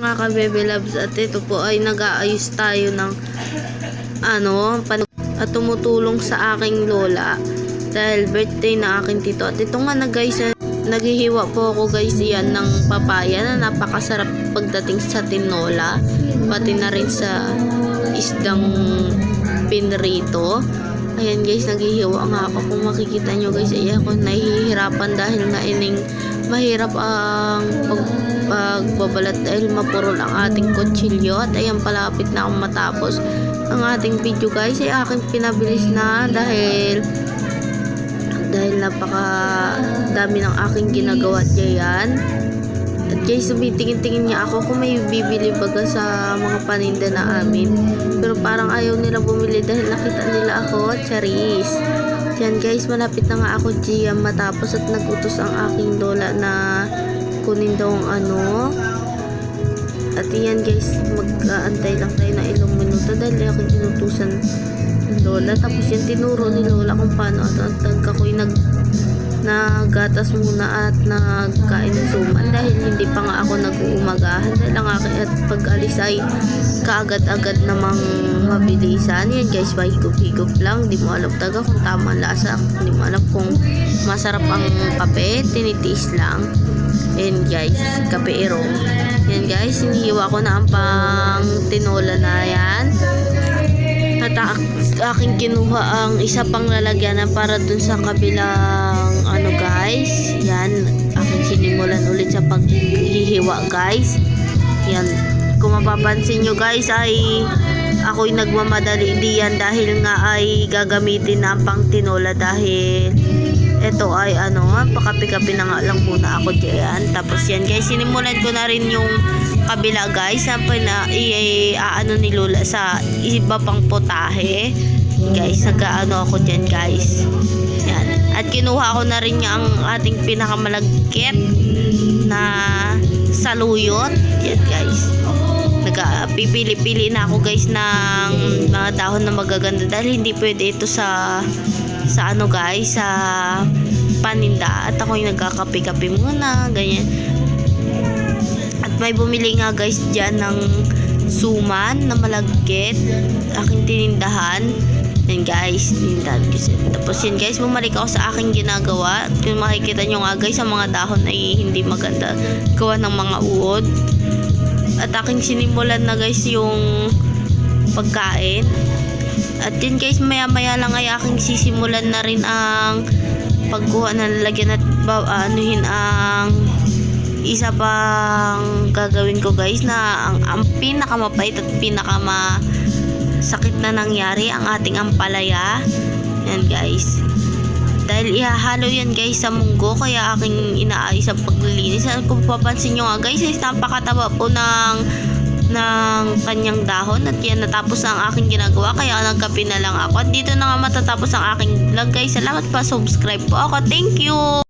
Mga ka-Bebe Loves, at ito po ay nag-aayos tayo ng at tumutulong sa aking lola dahil birthday na aking tito. At ito nga na guys, naghihiwa po ako guys yan ng papaya na napakasarap pagdating sa tinola, pati na rin sa isdang pinrito. Ayan guys, naghihiwa nga ako. Kung makikita nyo guys, ay ako nahihirapan dahil nga ining mahirap ang pagbabalat dahil mapurol ang ating kutsilyo. At ayan, palapit na akong matapos ang ating video guys. Ay aking pinabilis na dahil napaka dami ng aking ginagawa diyan. At guys, tumitingin-tingin niya ako kung may bibili baga sa mga paninda na amin, pero parang ayaw nila bumili dahil nakita nila ako charis. Yan guys, malapit na nga ako diyan matapos at nagutos ang aking lola na kunin daw ang At yan guys, mag-aantay lang tayo ng ilang minuto dahil aking tinutusan ng lola. Tapos yan, tinuro ni lola kung paano at ako'y nagatas muna at nagkain ng suman dahil hindi pa nga ako nag-uumagahan dahil ang aking at pag-alis ay kaagad-agad namang mabilisan. Yan guys, higop-higop lang, di mo alam talaga kung tama ang lasa, di mo alam kung masarap ang kape, tinitiis lang. Yan guys, kape ero. Yan guys, hinihiwa ko na ang pang tinola na yan. At aking kinuha ang isa pang lalagyanan para dun sa kabilang guys. Yan, aking sinimulan ulit sa paghihiwa guys. Yan, kung mapapansin nyo guys ay ako'y nagmamadali diyan dahil nga ay gagamitin na ang pang tinola dahil ito ay pakapi-kapi na nga lang muna ako diyan. Tapos yan guys, sinimulan ko na rin yung kabila guys na ni lola sa iba pang potahe guys. Ako dyan guys. Yan, at kinuha ko na rin ang ating pinakamalagkit na saluyot. Yan guys, pipili-pili na ako guys ng mga dahon na magaganda dahil hindi pwede ito sa guys, sa paninda. At ako'y nagkakape-kape muna ganyan. At may bumili nga guys dyan ng suman na malagkit, aking tinindahan. Yan guys, tinindahan kasi. Tapos yan guys, bumalik ako sa aking ginagawa. At kung makikita nyo nga guys, ang mga dahon ay hindi maganda, gawa ng mga uod. At aking sinimulan na guys yung pagkain. At yun guys, maya-maya lang ay aking sisimulan na rin ang pagkuha na lalagyan at ang isa pang gagawin ko guys na ang pinakamapait at pinakamasakit na nangyari, ang ating ampalaya. Yan guys, dahil ihahalo yan guys sa munggo, kaya aking inaayos ang paglilinis. At kung papansin nyo nga guys, is napakataba po ng kanyang dahon. At yan, natapos na ang aking ginagawa, kaya nagkape na lang ako. At dito na nga matatapos ang aking vlog guys. Salamat pa, subscribe po ako. Thank you!